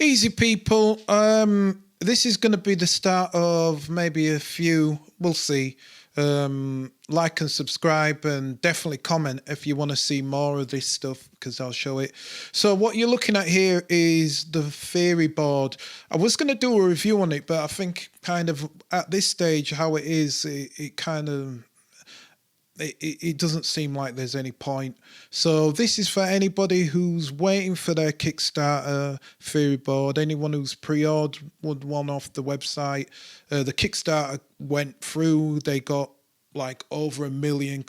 Easy people. This is going to be the start of maybe a few. We'll see. Like and subscribe, and definitely comment if you want to see more of this stuff, because I'll show it. So what you're looking at here is the Theoryboard. I was going to do a review on it, but I think kind of at this stage how it is, it kind of it doesn't seem like there's any point. So this is for anybody who's waiting for their Kickstarter Theoryboard, anyone who's pre-ordered one off the website. The Kickstarter went through, they got like over £1 million.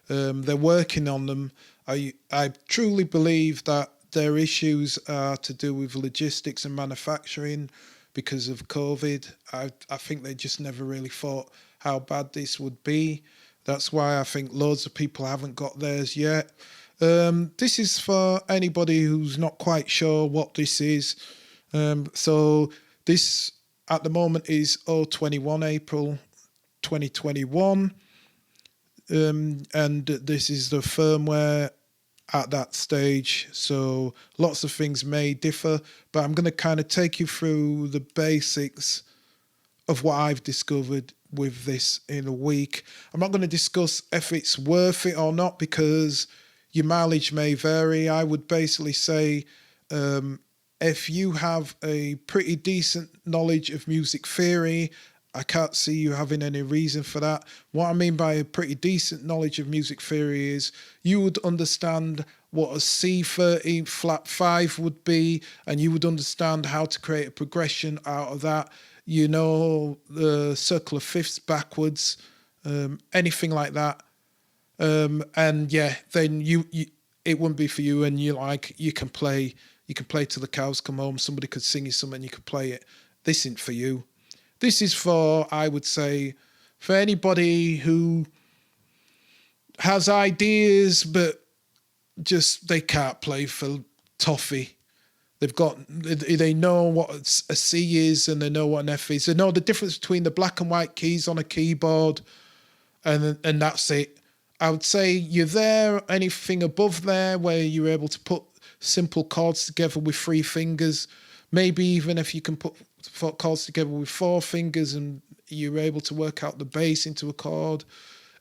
They're working on them. I truly believe that their issues are to do with logistics and manufacturing because of COVID. I think they just never really thought how bad this would be. That's why I think loads of people haven't got theirs yet. This is for anybody who's not quite sure what this is. So this at the moment is 021 April 2021. And this is the firmware at that stage. So lots of things may differ, but I'm going to kind of take you through the basics of what I've discovered with this in a week. I'm not going to discuss if it's worth it or not, because your mileage may vary. I would basically say if you have a pretty decent knowledge of music theory, I can't see you having any reason for that. What I mean by a pretty decent knowledge of music theory is you would understand what a C13 flat 5 would be, and you would understand how to create a progression out of that. You know the circle of fifths backwards, anything like that. And yeah, then you it wouldn't be for you, and you can play till the cows come home. Somebody could sing you something, you could play it. This isn't for you. This is for, I would say, for anybody who has ideas but just they can't play for toffee. They know what a C is, and they know what an F is. They know the difference between the black and white keys on a keyboard, and that's it. I would say you're there. Anything above there where you're able to put simple chords together with 3 fingers, maybe even if you can put chords together with 4 fingers and you're able to work out the bass into a chord,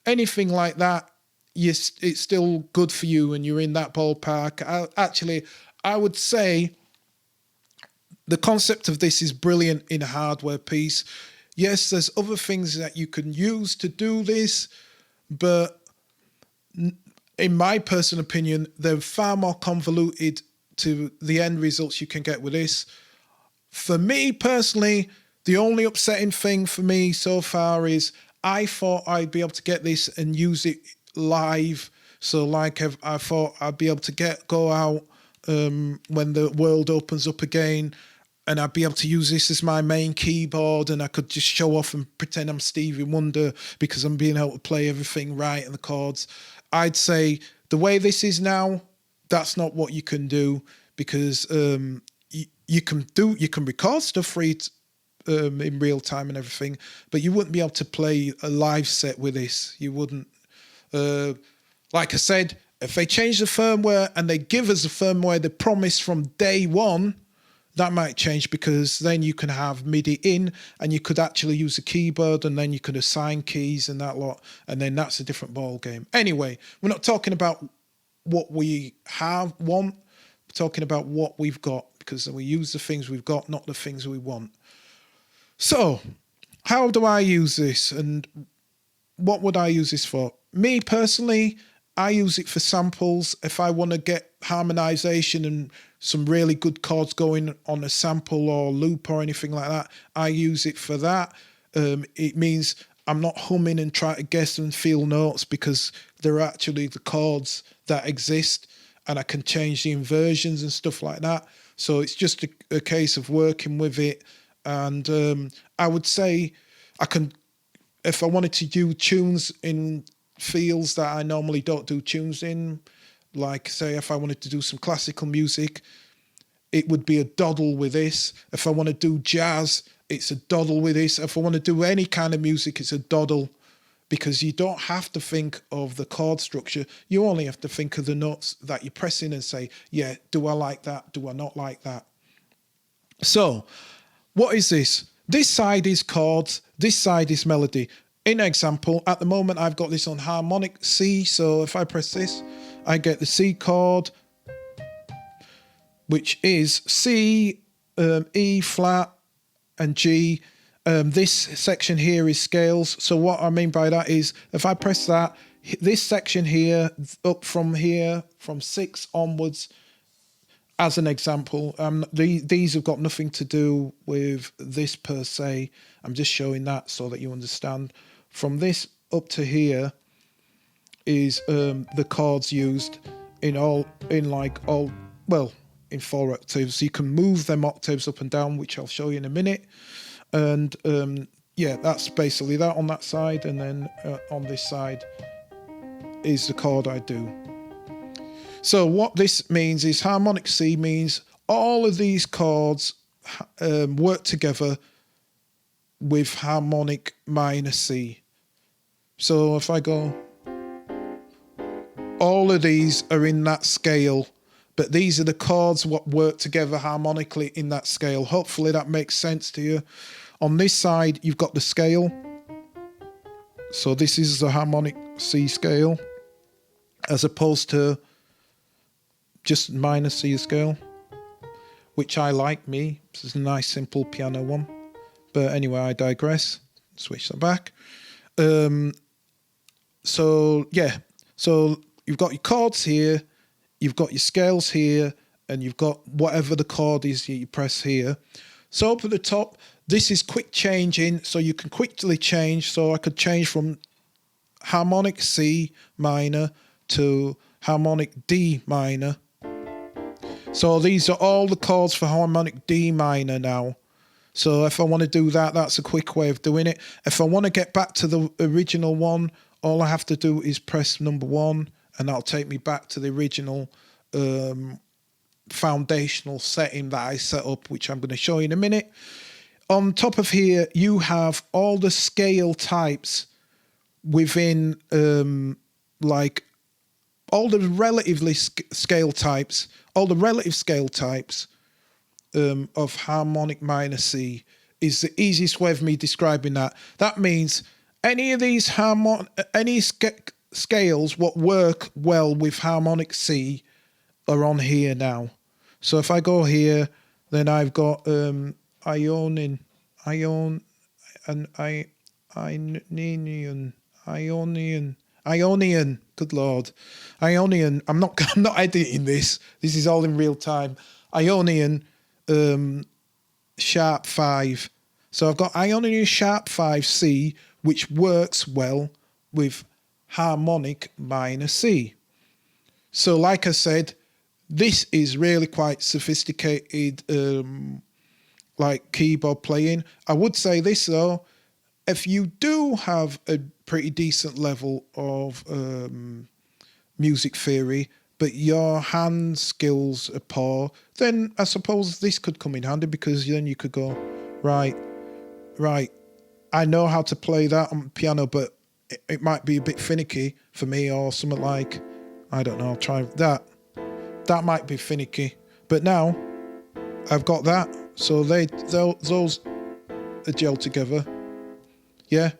anything like that, it's still good for you, and you're in that ballpark. I would say the concept of this is brilliant in a hardware piece. Yes, there's other things that you can use to do this, but in my personal opinion, they're far more convoluted to the end results you can get with this. For me personally, the only upsetting thing for me so far is I thought I'd be able to get this and use it live. So like I thought I'd be able to go out when the world opens up again, and I'd be able to use this as my main keyboard, and I could just show off and pretend I'm Stevie Wonder because I'm being able to play everything right and the chords. I'd say the way this is now, that's not what you can do, because you can record stuff for it in real time and everything, but you wouldn't be able to play a live set with this. You wouldn't. Like I said, if they change the firmware and they give us the firmware they promised from day one, that might change, because then you can have MIDI in and you could actually use a keyboard, and then you could assign keys and that lot, and then that's a different ball game. Anyway, we're not talking about what we want, we're talking about what we've got, because we use the things we've got, not the things we want. So, how do I use this, and what would I use this for? Me personally, I use it for samples. If I want to get harmonization and some really good chords going on a sample or loop or anything like that, I use it for that. It means I'm not humming and trying to guess and feel notes, because they're actually the chords that exist, and I can change the inversions and stuff like that. So it's just a case of working with it. And I would say I can, if I wanted to do tunes in fields that I normally don't do tunes in, like say if I wanted to do some classical music, it would be a doddle with this. If I want to do jazz, it's a doddle with this. If I want to do any kind of music, it's a doddle, because you don't have to think of the chord structure. You only have to think of the notes that you're pressing and say, yeah, do I like that? Do I not like that? So what is this? This side is chords, this side is melody. In example, at the moment I've got this on harmonic C, so if I press this, I get the C chord, which is C, E flat, and G. This section here is scales. So what I mean by that is if I press that, this section here, up from here, from 6 onwards, as an example, these have got nothing to do with this per se. I'm just showing that so that you understand. From this up to here is the chords used in 4 octaves. So you can move them octaves up and down, which I'll show you in a minute. And yeah, that's basically that on that side. And then on this side is the chord I do. So what this means is harmonic C means all of these chords work together with harmonic minor C. So if I go, all of these are in that scale, but these are the chords what work together harmonically in that scale. Hopefully that makes sense to you. On this side, you've got the scale. So this is the harmonic C scale, as opposed to just minor C scale, which I like me. This is a nice simple piano one. But anyway, I digress. Switch that back. So yeah, so you've got your chords here, you've got your scales here, and you've got whatever the chord is you press here. So up at the top, this is quick changing, so you can quickly change. So I could change from harmonic C minor to harmonic D minor. So these are all the chords for harmonic D minor now. So if I want to do that, that's a quick way of doing it. If I want to get back to the original one, all I have to do is press number 1, and that'll take me back to the original foundational setting that I set up, which I'm going to show you in a minute. On top of here, you have all the scale types within, like all the relatively scale types, all the relative scale types of harmonic minor C is the easiest way of me describing that. That means any of these scales what work well with harmonic C are on here now. So if I go here, then I've got Ionian, good Lord. Ionian, I'm not editing this. This is all in real time. Ionian sharp 5. So I've got Ionian sharp 5 C, which works well with harmonic minor C. So like I said, this is really quite sophisticated like keyboard playing. I would say this though, if you do have a pretty decent level of music theory, but your hand skills are poor, then I suppose this could come in handy, because then you could go, right, I know how to play that on piano, but it might be a bit finicky for me, or something like, I don't know, I'll try that. That might be finicky. But now I've got that, so those are gelled together. Yeah,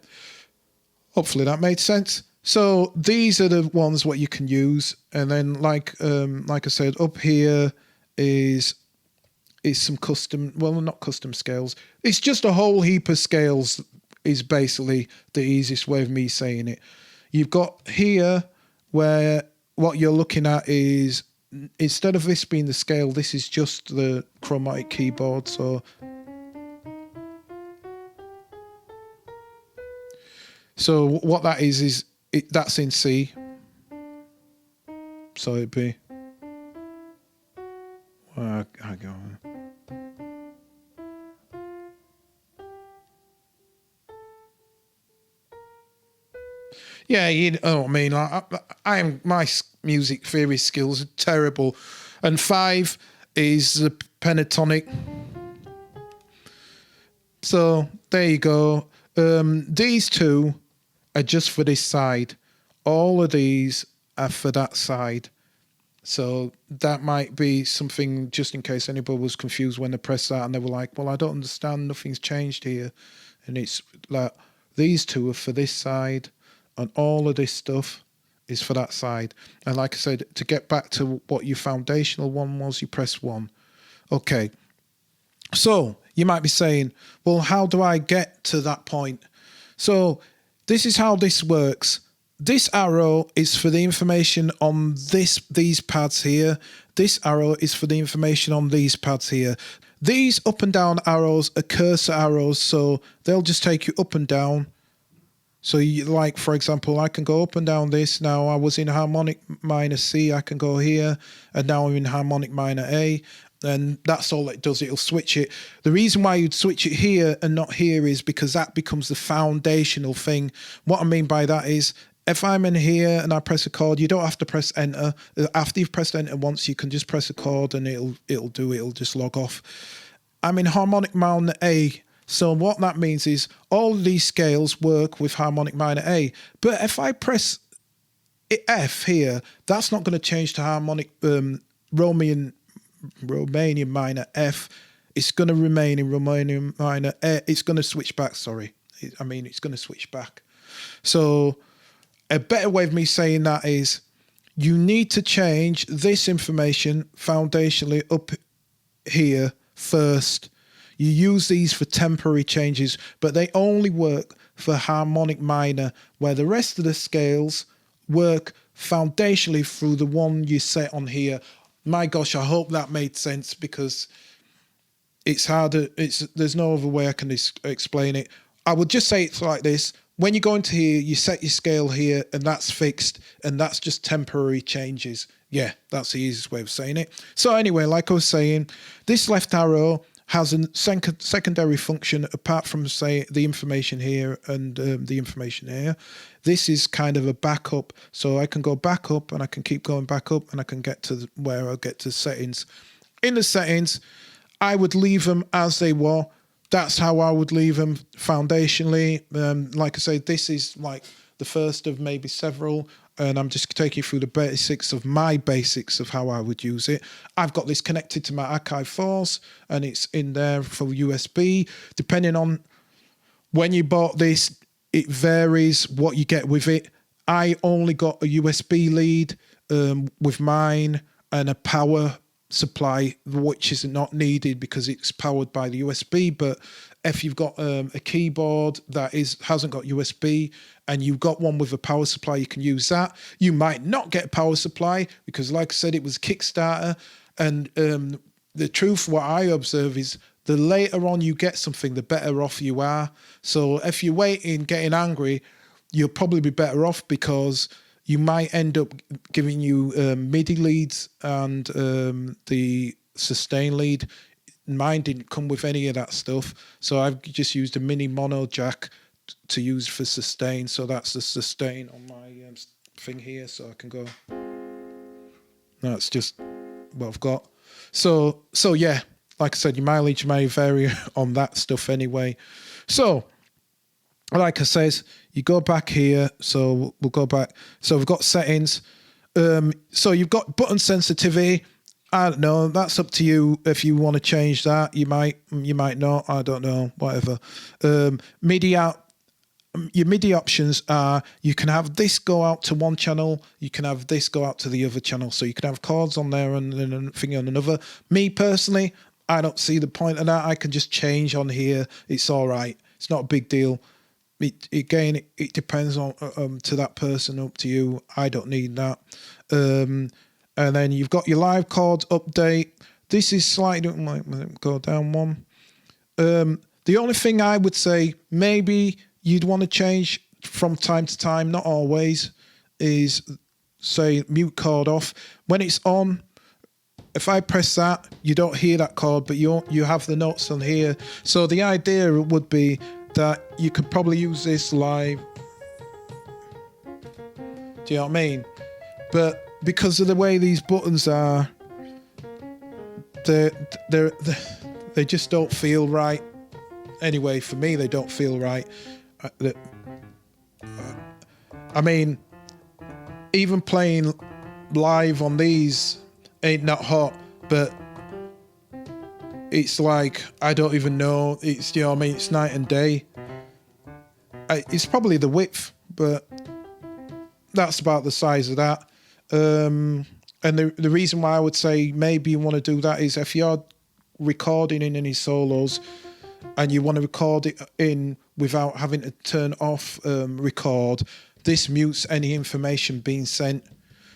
hopefully that made sense. So these are the ones what you can use, and then like I said, up here is some custom, well, not custom scales. It's just a whole heap of scales is basically the easiest way of me saying it. You've got here where what you're looking at is, instead of this being the scale, this is just the chromatic keyboard. So what that is that's in C. So it'd be, I go. Yeah, you know what I mean. My music theory skills are terrible, and 5 is the pentatonic. So there you go. These two are just for this side. All of these are for that side. So that might be something, just in case anybody was confused when they pressed that and they were like, well, I don't understand, nothing's changed here. And it's like, these two are for this side and all of this stuff is for that side. And like I said, to get back to what your foundational one was, you press 1. Okay. So you might be saying, well, how do I get to that point? So this is how this works. This arrow is for the information on these pads here. This arrow is for the information on these pads here. These up and down arrows are cursor arrows, so they'll just take you up and down. So you, like, for example, I can go up and down this. Now I was in harmonic minor C, I can go here, and now I'm in harmonic minor A. And that's all it does, it'll switch it. The reason why you'd switch it here and not here is because that becomes the foundational thing. What I mean by that is, if I'm in here and I press a chord, you don't have to press enter. After you've pressed enter once, you can just press a chord and it'll just log off. I'm in harmonic minor A. So what that means is all of these scales work with harmonic minor A. But if I press F here, that's not going to change to harmonic Romanian minor F. It's going to remain in Romanian minor A. It's going to switch back, sorry. It's going to switch back. So a better way of me saying that is you need to change this information foundationally up here first. You use these for temporary changes, but they only work for harmonic minor, where the rest of the scales work foundationally through the one you set on here. My gosh, I hope that made sense, because it's harder. There's no other way I can explain it. I would just say it's like this. When you go into here, you set your scale here, and that's fixed, and that's just temporary changes. Yeah, that's the easiest way of saying it. So anyway, like I was saying, this left arrow has a secondary function apart from, say, the information here and the information here. This is kind of a backup, so I can go back up and I can keep going back up and I can get to where I'll get to settings. In the settings, I would leave them as they were. That's how I would leave them foundationally. Like I say, this is like the first of maybe several, and I'm just taking you through the basics of how I would use it. I've got this connected to my Archive 4s, and it's in there for USB. Depending on when you bought this, it varies what you get with it. I only got a USB lead with mine and a power supply, which is not needed because it's powered by the USB. But if you've got a keyboard that hasn't got USB and you've got one with a power supply, you can use that. You might not get a power supply because, like I said, it was Kickstarter. And the truth, what I observe is the later on you get something, the better off you are. So if you're waiting, getting angry, you'll probably be better off, because you might end up giving you MIDI leads and the sustain lead. Mine didn't come with any of that stuff, so I've just used a mini mono jack to use for sustain. So that's the sustain on my thing here, so I can go. That's just what I've got. So yeah, like I said, your mileage may vary on that stuff anyway. So like I says, you go back here. So we'll go back. So we've got settings. So you've got button sensitivity. I don't know. That's up to you. If you want to change that, you might not. I don't know. Whatever. MIDI out. Your MIDI options are, you can have this go out to one channel, you can have this go out to the other channel. So you can have chords on there and then a thing on another. Me personally, I don't see the point of that. I can just change on here. It's all right. It's not a big deal. It depends on to that person, up to you. I don't need that. And then you've got your live chords update. This is slightly, might go down one. The only thing I would say maybe you'd want to change from time to time, not always, is say mute chord off. When it's on, if I press that, you don't hear that chord, but you have the notes on here. So the idea would be that you could probably use this live. Do you know what I mean? But because of the way these buttons are, they just don't feel right. Anyway, for me, they don't feel right. I mean, even playing live on these ain't that hot, but it's like, I don't even know. It's, you know what I mean? It's night and day. It's probably the width, but that's about the size of that. And the reason why I would say maybe you want to do that is if you're recording in any solos and you want to record it in without having to turn off record, this mutes any information being sent.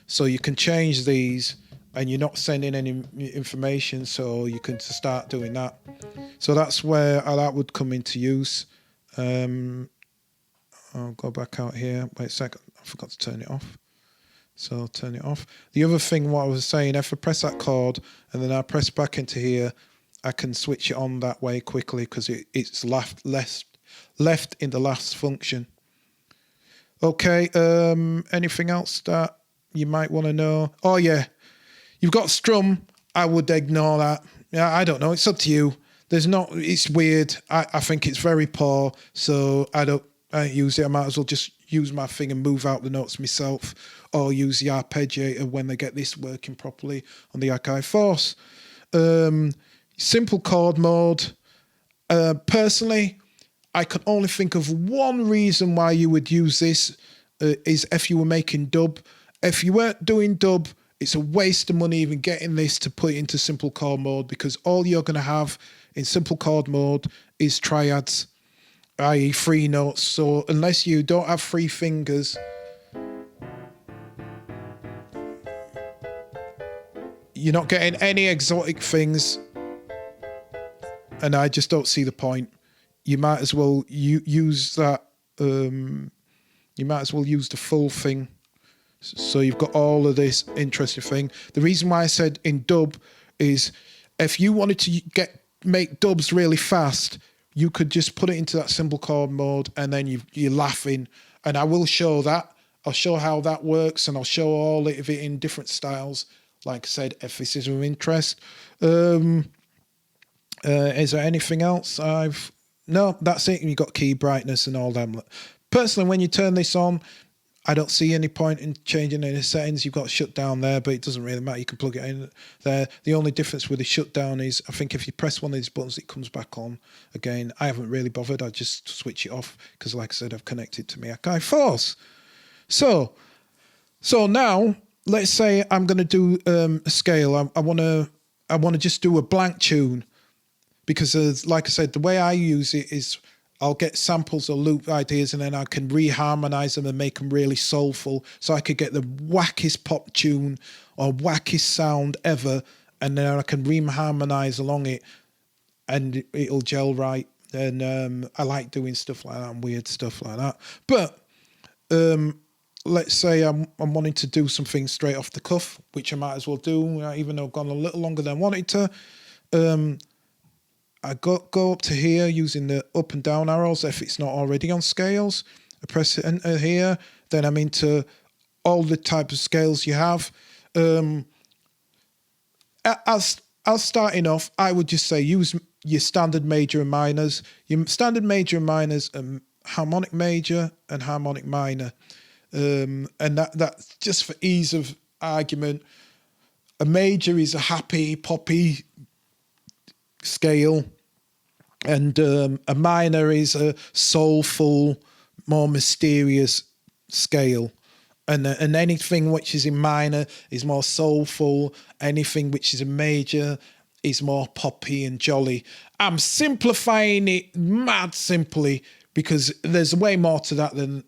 So you can change these and you're not sending any information, so you can start doing that. So that's where that would come into use. I'll go back out here. Wait a second, I forgot to turn it off. So turn it off. The other thing, what I was saying, if I press that chord and then I press back into here, I can switch it on that way quickly because it's left in the last function. Okay, anything else that you might want to know? Oh yeah, you've got strum. I would ignore that. Yeah, I don't know. It's up to you. There's not. It's weird. I think it's very poor. So I don't use it. I might as well just use my thing and move out the notes myself, or use the arpeggiator when they get this working properly on the Akai Force. Simple chord mode. Personally, I can only think of one reason why you would use this is if you were making dub. If you weren't doing dub, it's a waste of money even getting this to put it into simple chord mode, because all you're going to have in simple chord mode is triads, i.e. 3 notes. So unless you don't have 3 fingers, you're not getting any exotic things, and I just don't see the point. You might as well use that. You might as well use the full thing. So you've got all of this interesting thing. The reason why I said in dub is if you wanted to make dubs really fast, you could just put it into that simple chord mode, and then you're laughing. And I will show that. I'll show how that works, and I'll show all of it in different styles. Like I said, if this is of interest. Is there anything else? No, that's it. You've got key brightness and all them. Personally, when you turn this on, I don't see any point in changing any settings. You've got shutdown there, but it doesn't really matter. You can plug it in there. The only difference with the shutdown is, I think if you press one of these buttons, it comes back on again. I haven't really bothered. I just switch it off because, like I said, I've connected to my Akai Force. So now let's say I'm going to do a scale. I want to just do a blank tune, because like I said, the way I use it is I'll get samples or loop ideas, and then I can reharmonize them and make them really soulful. So I could get the wackest pop tune or wackest sound ever, and then I can reharmonize along it, and it'll gel right. And I like doing stuff like that and weird stuff like that. But let's say I'm wanting to do something straight off the cuff, which I might as well do, even though I've gone a little longer than I wanted to. I go up to here using the up and down arrows if it's not already on scales. I press enter here, then I'm into all the type of scales you have. As starting off, I would just say use your standard major and minors. Your standard major and minors, harmonic major and harmonic minor. And that's just for ease of argument. A major is a happy, poppy scale, and a minor is a soulful, more mysterious scale, and anything which is in minor is more soulful. Anything which is a major is more poppy and jolly. I'm simplifying it mad simply because there's way more to that than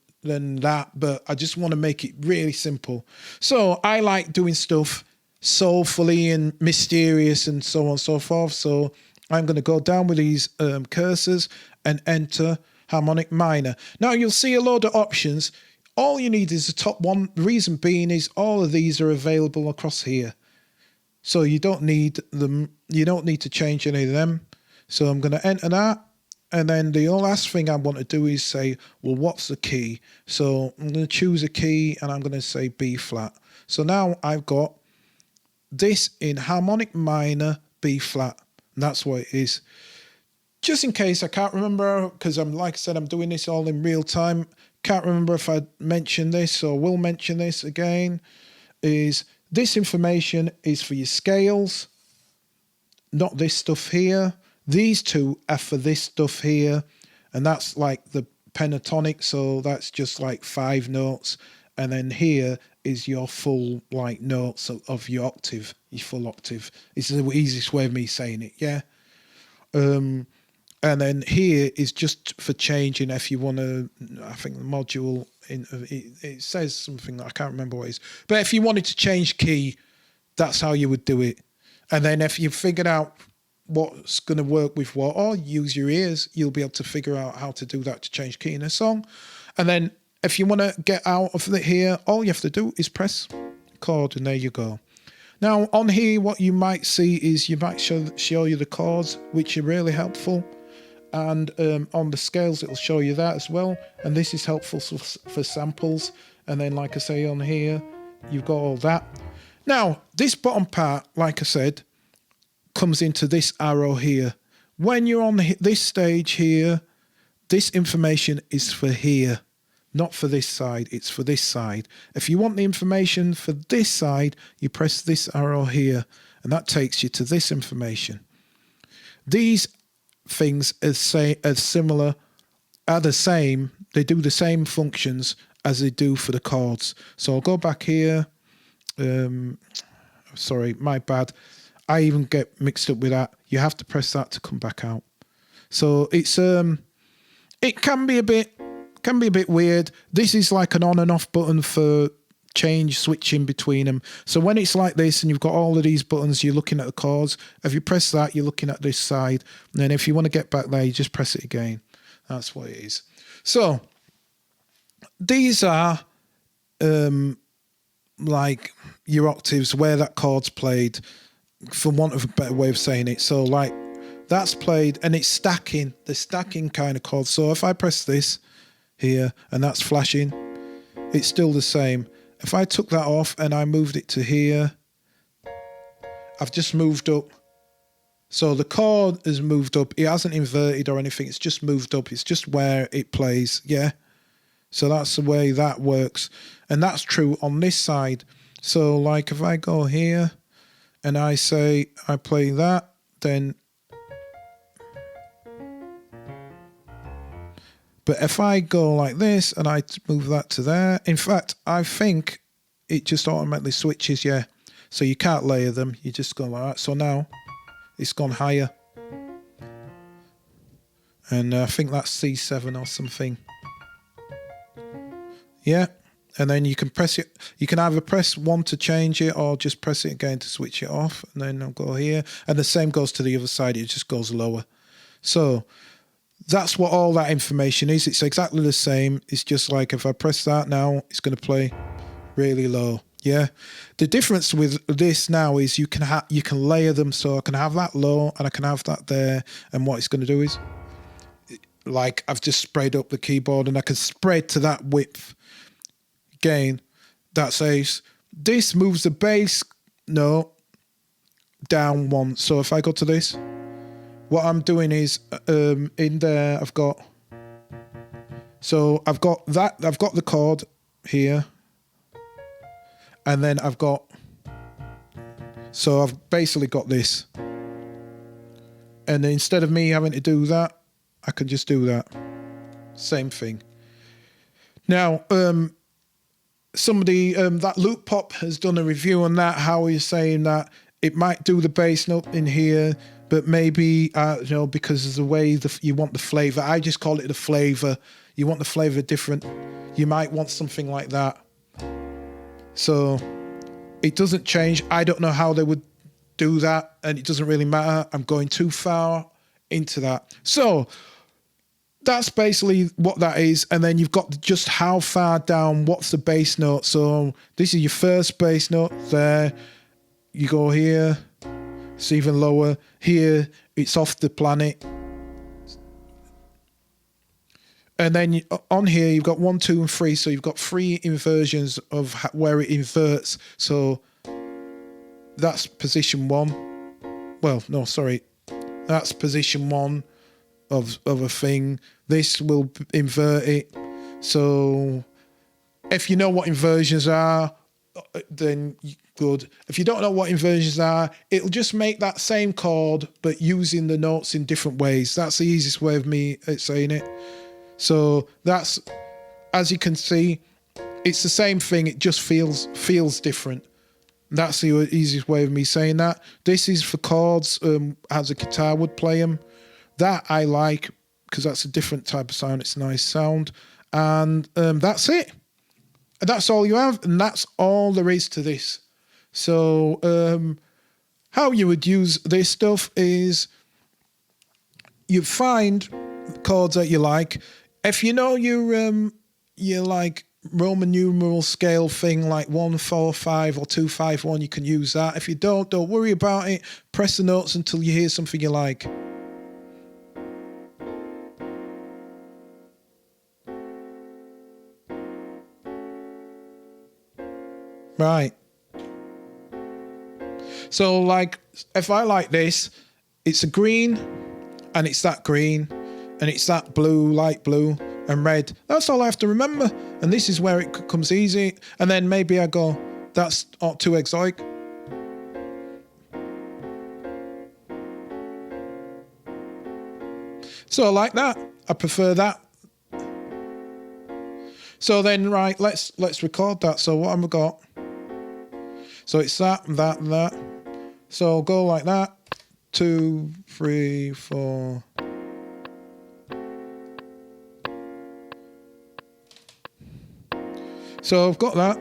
that, but I just want to make it really simple. So I like doing stuff soulfully and mysterious and so on and so forth. So I'm going to go down with these cursors and enter harmonic minor. Now you'll see a load of options. All you need is the top one. The reason being is all of these are available across here. So you don't need them. You don't need to change any of them. So I'm going to enter that. And then the last thing I want to do is say, well, what's the key? So I'm going to choose a key and I'm going to say B flat. So now I've got this in harmonic minor, B flat. And that's what it is. Just in case I can't remember, because like I said, I'm doing this all in real time. Can't remember if I mentioned this or will mention this again, is This information is for your scales, not this stuff here. These two are for this stuff here, and that's like the pentatonic, so that's just like 5 notes, and then here is your full like notes of your octave, your full octave. It's the easiest way of me saying it, yeah. And then here is just for changing if you want to, I think the module, it says something that I can't remember what it is. But if you wanted to change key, that's how you would do it. And then if you figured out what's going to work with what, or use your ears, you'll be able to figure out how to do that to change key in a song. And then if you want to get out of it here, all you have to do is press chord, and there you go. Now on here, what you might see is you might show you the chords, which are really helpful. And on the scales, it'll show you that as well. And this is helpful for samples. And then, like I say, on here, you've got all that. Now, this bottom part, like I said, comes into this arrow here. When you're on this stage here, this information is for here, not for this side. It's for this side. If you want the information for this side, you press this arrow here, and that takes you to this information. These things are similar, are the same. They do the same functions as they do for the chords. So I'll go back here. Sorry, my bad. I even get mixed up with that. You have to press that to come back out. So it's it can be a bit weird. This is like an on and off button for switching between them. So when it's like this and you've got all of these buttons, you're looking at the chords. If you press that, you're looking at this side. And then if you want to get back there, you just press it again. That's what it is. So these are like your octaves where that chord's played, for want of a better way of saying it. So like that's played, and it's stacking, the stacking kind of chord. So if I press this here and that's flashing, it's still the same. If I took that off and I moved it to here, I've just moved up. So the chord has moved up. It hasn't inverted or anything. It's just moved up. It's just where it plays. Yeah. So that's the way that works. And that's true on this side. So like if I go here and I say I play that, then... But if I go like this and I move that to there, in fact, I think it just automatically switches, yeah. So you can't layer them, you just go like that. So now it's gone higher. And I think that's C7 or something. Yeah, and then you can press it. You can either press 1 to change it or just press it again to switch it off. And then I'll go here. And the same goes to the other side, it just goes lower. So... that's what all that information is. It's exactly the same. It's just like if I press that now, it's going to play really low. Yeah. The difference with this now is you can layer them. So I can have that low and I can have that there. And what it's going to do is, like I've just sprayed up the keyboard and I can spread to that width. Again, that's ace. This moves the bass note down 1. So if I go to this, what I'm doing is in there I've got that, I've got the chord here, and then I've basically got this, and instead of me having to do that, I can just do that. Same thing. Now somebody that Loop Pop has done a review on that, how he's saying that it might do the bass note in here, but maybe, because of the way you want the flavor. I just call it the flavor. You want the flavor different. You might want something like that. So it doesn't change. I don't know how they would do that, and it doesn't really matter. I'm going too far into that. So that's basically what that is. And then you've got just how far down, what's the bass note. So this is your first bass note there. You go here. It's even lower. Here, it's off the planet. And then on here, you've got 1, 2, and 3. So you've got 3 inversions of where it inverts. So that's position 1. Well, no, sorry. That's position 1 of a thing. This will invert it. So if you know what inversions are, then good. If you don't know what inversions are, it'll just make that same chord, but using the notes in different ways. That's the easiest way of me saying it. So that's, as you can see, it's the same thing. It just feels different. That's the easiest way of me saying that. This is for chords, as a guitar would play them. That I like, because that's a different type of sound. It's a nice sound. And that's it. And that's all you have. And that's all there is to this. So how you would use this stuff is you find chords that you like. If you know your like Roman numeral scale thing like 1-4-5 or 2-5-1, you can use that. If you don't worry about it. Press the notes until you hear something you like. Right. So like if I like this, it's a green and it's that green and it's that blue, light blue and red. That's all I have to remember. And this is where it comes easy. And then maybe I go, that's too exotic. So like that, I prefer that. So then, right, let's record that. So what have we got? So it's that, that, and that. So go like that. 2, 3, 4. So I've got that.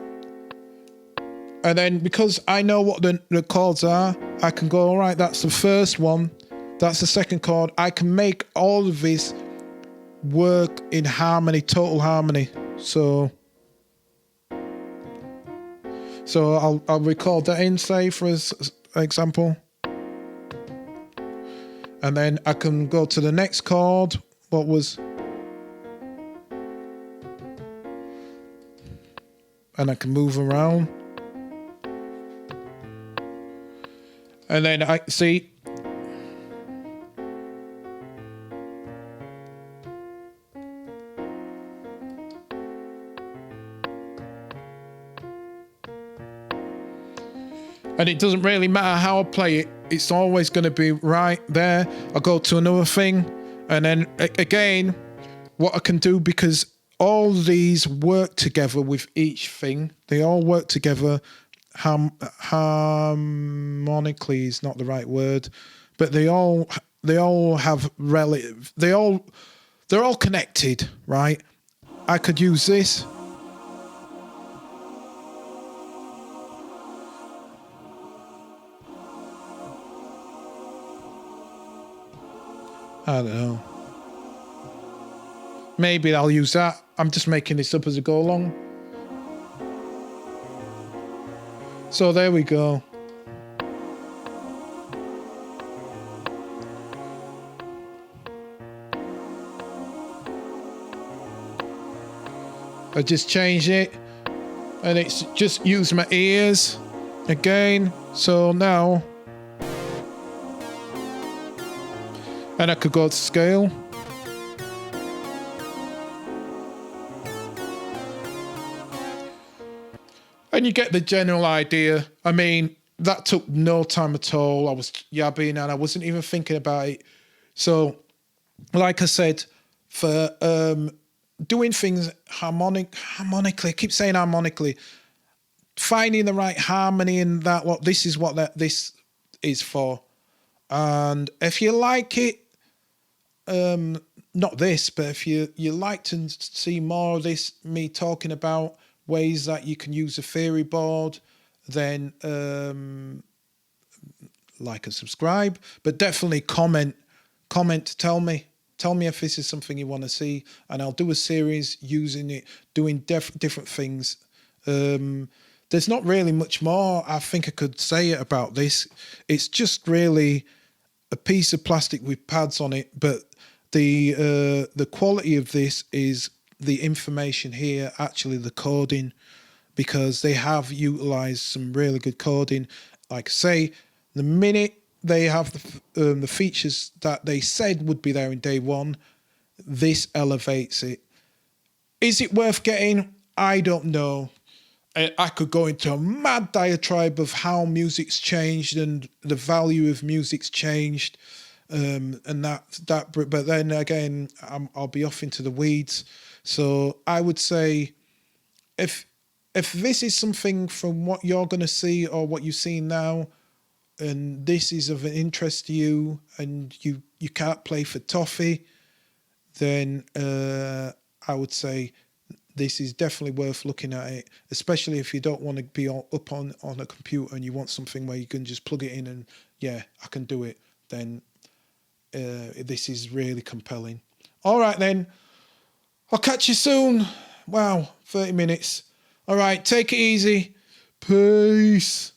And then because I know what the chords are, I can go, all right, that's the first one. That's the second chord. I can make all of this work in harmony, total harmony. So I'll record that in, say, for example. And then I can go to the next chord. What was... And I can move around. And then I see... And it doesn't really matter how I play it. It's always going to be right there. I'll go to another thing. And then again, what I can do, because all these work together with each thing. They all work together. Harmonically is not the right word. But they all have relative. They're all connected, right? I could use this. I don't know. Maybe I'll use that. I'm just making this up as I go along. So there we go. I just changed it. And it's just use my ears again. So now... And I could go to scale. And you get the general idea. I mean, that took no time at all. I was yabbing and I wasn't even thinking about it. So, like I said, for doing things harmonically, I keep saying harmonically, finding the right harmony in that, this is what this is for. And if you like it, not this, but if you like to see more of this, me talking about ways that you can use a Theoryboard, then like and subscribe, but definitely comment, tell me if this is something you want to see, and I'll do a series using it, doing different things. There's not really much more I think I could say about this. It's just really a piece of plastic with pads on it, but the quality of this is the information here, actually the coding, because they have utilized some really good coding. Like I say, the minute they have the features that they said would be there in day one, this elevates it. Is it worth getting? I don't know. I could go into a mad diatribe of how music's changed and the value of music's changed, and that. But then again, I'll be off into the weeds. So I would say, if this is something from what you're going to see or what you see now, and this is of an interest to you, and you can't play for toffee, then I would say this is definitely worth looking at it, especially if you don't want to be up on a computer and you want something where you can just plug it in and, yeah, I can do it. Then this is really compelling. All right, then. I'll catch you soon. Wow, 30 minutes. All right, take it easy. Peace.